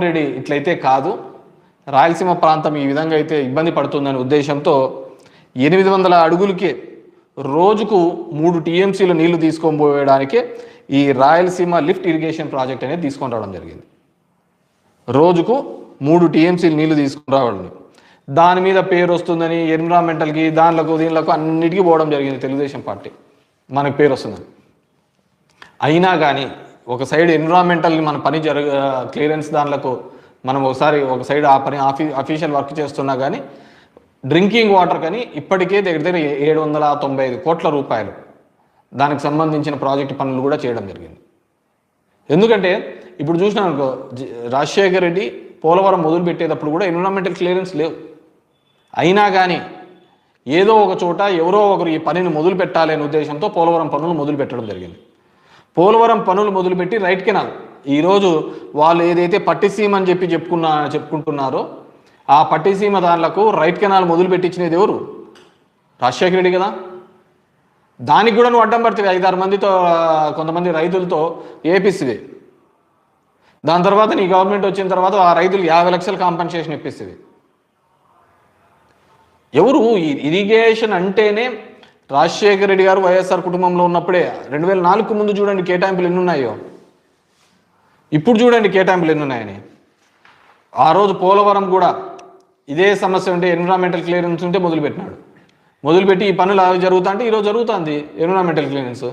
రెడ్డి ఇట్లయితే కాదు, రాయలసీమ ప్రాంతం ఈ విధంగా అయితే ఇబ్బంది పడుతుందనే ఉద్దేశంతో 800 అడుగులకే రోజుకు 3 టీఎంసీల నీళ్లు తీసుకొని పోయడానికే ఈ రాయలసీమ లిఫ్ట్ ఇరిగేషన్ ప్రాజెక్ట్ అనేది తీసుకొని రావడం జరిగింది. రోజుకు 3 టీఎంసీలు నీళ్లు తీసుకుని రావడం, దాని మీద పేరు వస్తుందని ఎన్విరాన్మెంటల్కి దీనిలకు అన్నిటికీ పోవడం జరిగింది. తెలుగుదేశం పార్టీ మనకు పేరు వస్తుందని. అయినా కానీ ఒక సైడ్ ఎన్విరాన్మెంటల్ మన పని క్లియరెన్స్ దానిలకు మనం ఒక సైడ్ ఆ పని అఫీషియల్ వర్క్ చేస్తున్నా కానీ డ్రింకింగ్ వాటర్ కానీ ఇప్పటికే దగ్గర 795 కోట్ల రూపాయలు దానికి సంబంధించిన ప్రాజెక్టు పనులు కూడా చేయడం జరిగింది. ఎందుకంటే ఇప్పుడు చూసినాం అనుకో, రాజశేఖర్ రెడ్డి పోలవరం మొదలు పెట్టేటప్పుడు కూడా ఎన్విరాన్మెంటల్ క్లియరెన్స్ లేవు. అయినా కానీ ఏదో ఒక చోట ఎవరో ఒకరు ఈ పనిని మొదలు పెట్టాలి అనే ఉద్దేశంతో పోలవరం పనులు మొదలు పెట్టడం జరిగింది. పోలవరం పనులు మొదలుపెట్టి రైట్ కెనాల్ ఈరోజు వాళ్ళు ఏదైతే పట్టిసీమ అని చెప్పుకుంటున్నారో ఆ పట్టిసీమ దానిలకు రైట్ కెనాల్ మొదలు పెట్టించినది ఎవరు? రాజశేఖర రెడ్డి కదా. దానికి కూడా నువ్వు అడ్డం పడుతుంది 5-6 మందితో, కొంతమంది రైతులతో ఏపిస్తుంది. దాని తర్వాత నీ గవర్నమెంట్ వచ్చిన తర్వాత ఆ రైతులు 50 లక్షలు కాంపెన్సేషన్ ఇప్పిస్తుంది. ఎవరు? ఈ ఇరిగేషన్ అంటేనే రాజశేఖర రెడ్డి గారు వైఎస్ఆర్ కుటుంబంలో ఉన్నప్పుడే 2004కు ముందు చూడండి కేటాయింపులు ఎన్ని ఉన్నాయో, ఇప్పుడు చూడండి కేటాయింపులు ఎన్ని ఉన్నాయని. ఆ రోజు పోలవరం కూడా ఇదే సమస్య ఉంటే ఎన్విరాన్మెంటల్ క్లియరెన్స్ ఉంటే మొదలుపెట్టి ఈ పనులు అవి జరుగుతా అంటే ఈరోజు జరుగుతుంది ఎన్విరాన్మెంటల్ క్లియరెన్స్.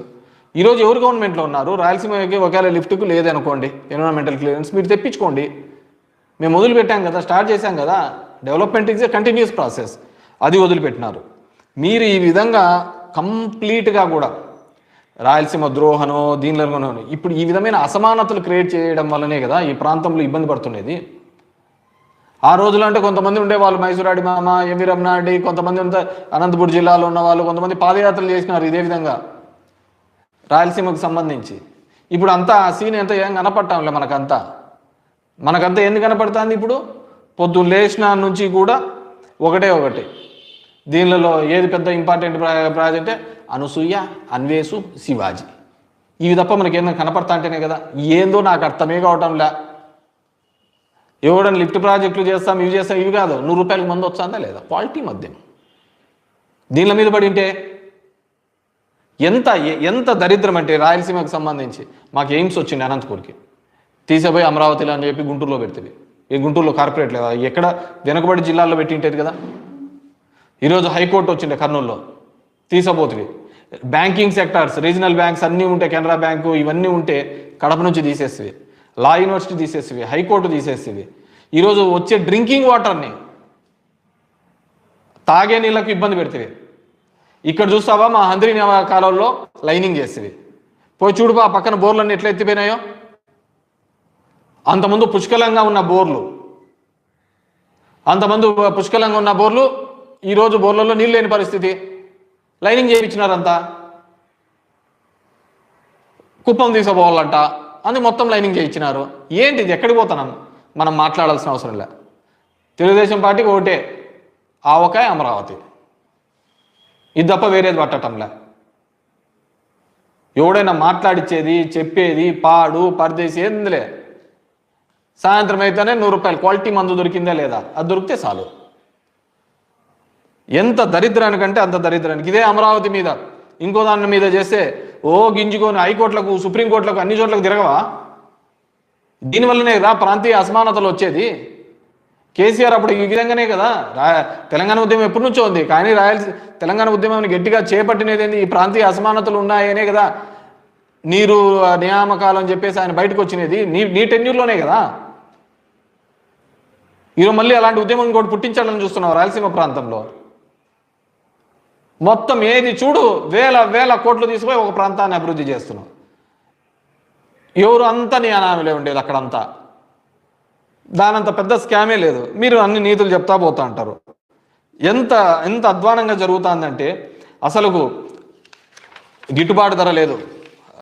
ఈరోజు ఎవరు గవర్నమెంట్లో ఉన్నారు? రాయలసీమకి ఒకవేళ లిఫ్ట్కు లేదనుకోండి ఎన్విరాన్మెంటల్ క్లియరెన్స్, మీరు తెప్పించుకోండి. మేము మొదలు పెట్టాం కదా, స్టార్ట్ చేశాం కదా. Development is a continuous process. అది వదిలిపెట్టినారు మీరు. ఈ విధంగా కంప్లీట్గా కూడా రాయలసీమ ద్రోహనో దీనిలోనో ఇప్పుడు ఈ విధమైన అసమానతలు క్రియేట్ చేయడం వల్లనే కదా ఈ ప్రాంతంలో ఇబ్బంది పడుతున్నది. ఆ రోజులు అంటే కొంతమంది ఉండేవాళ్ళు, మైసూరాడి మామ, ఎంవి రమణారెడ్డి, కొంతమంది అంతా అనంతపురం జిల్లాలో ఉన్న వాళ్ళు, కొంతమంది పాదయాత్రలు చేసినారు ఇదే విధంగా రాయలసీమకు సంబంధించి. ఇప్పుడు అంతా ఆ సీన్ ఎంత ఏం కనపడటంలే మనకంతా ఎందుకు కనపడుతుంది? ఇప్పుడు పొద్దున్న లేచిన నుంచి కూడా ఒకటే దీనిలో ఏది పెద్ద ఇంపార్టెంట్ ప్రాజెక్ట్? అనసూయ, అన్వేషు, శివాజీ. ఇవి తప్ప మనకి ఏదైనా కనపడతా అంటేనే కదా. ఏందో నాకు అర్థమే కావటంలే. ఎవడని లిఫ్ట్ ప్రాజెక్టులు చేస్తాం, ఇవి చేస్తాం, ఇవి కాదు. 100 రూపాయలకు మంది వచ్చాందా లేదా? క్వాలిటీ మద్యం దీనిల మీద పడి ఉంటే ఎంత దరిద్రం అంటే రాయలసీమకు సంబంధించి మాకు ఎయిమ్స్ వచ్చింది అనంతపూర్కి, తీసేపోయి అమరావతిలో అని చెప్పి గుంటూరులో పెడుతుంది. ఈ గుంటూరులో కార్పొరేట్ లేదా? ఎక్కడ వెనుకబడి జిల్లాల్లో పెట్టి ఉంటుంది కదా. ఈరోజు హైకోర్టు వచ్చిండే కర్నూలులో, తీసపోతుంది. బ్యాంకింగ్ సెక్టార్స్, రీజనల్ బ్యాంక్స్ అన్నీ ఉంటే, కెనరా బ్యాంకు ఇవన్నీ ఉంటే కడప నుంచి తీసేస్తుంది, లా యూనివర్సిటీ తీసేస్తుంది, హైకోర్టు తీసేస్తుంది. ఈరోజు వచ్చే డ్రింకింగ్ వాటర్ని తాగే నీళ్ళకు ఇబ్బంది పెడుతుంది. ఇక్కడ చూస్తావా మా హంద్రీ కాలంలో లైనింగ్ చేస్తుంది. పోయి చూడుపా ఆ పక్కన బోర్లన్నీ ఎట్లా ఎత్తిపోయినాయో. అంతకుముందు పుష్కలంగా ఉన్న బోర్లు ఈరోజు బోర్లలో నీళ్ళు లేని పరిస్థితి. లైనింగ్ చేయించినారంతా, కుప్పం తీసుకోవాలంట, అందుకు మొత్తం లైనింగ్ చేయించినారు. ఏంటిది? ఎక్కడికి పోతున్నాం? మనం మాట్లాడాల్సిన అవసరం లే. తెలుగుదేశం పార్టీకి ఒకటే, ఆవకాయ అమరావతి, ఇది తప్ప వేరేది పట్టటంలే. ఎవడైనా మాట్లాడిచ్చేది, చెప్పేది, పాడు పరదేశి ఏందిలే. సాయంత్రం అయితేనే 100 రూపాయలు క్వాలిటీ మందు దొరికిందా లేదా, అది దొరికితే చాలు. ఎంత దరిద్రానికంటే అంత దరిద్రానికి. ఇదే అమరావతి మీద ఇంకో దాని మీద చేస్తే గింజుకొని హైకోర్టులకు, సుప్రీంకోర్టులకు, అన్ని చోట్లకు తిరగవా? దీనివల్లనే కదా ప్రాంతీయ అసమానతలు వచ్చేది. కేసీఆర్ అప్పుడు ఈ విధంగానే కదా. తెలంగాణ ఉద్యమం ఎప్పటి నుంచో ఉంది, కానీ తెలంగాణ ఉద్యమాన్ని గట్టిగా చేపట్టినది ఈ ప్రాంతీయ అసమానతలు ఉన్నాయనే కదా. నీరు నియామకాలు అని చెప్పేసి ఆయన బయటకు వచ్చినది నీ టెన్యూర్లోనే కదా. ఈరోజు మళ్ళీ అలాంటి ఉద్యమం ఇంకోటి పుట్టించాలని చూస్తున్నావు రాయలసీమ ప్రాంతంలో. మొత్తం ఏది చూడు వేల కోట్లు తీసుకుపోయి ఒక ప్రాంతాన్ని అభివృద్ధి చేస్తున్నావు. ఎవరు అంతా నీ అనామలే ఉండేది అక్కడంతా. దానంత పెద్ద స్కామే లేదు. మీరు అన్ని నీతులు చెప్తా పోతా అంటారు. ఎంత అధ్వానంగా జరుగుతుందంటే అసలుకు గిట్టుబాటు ధర లేదు.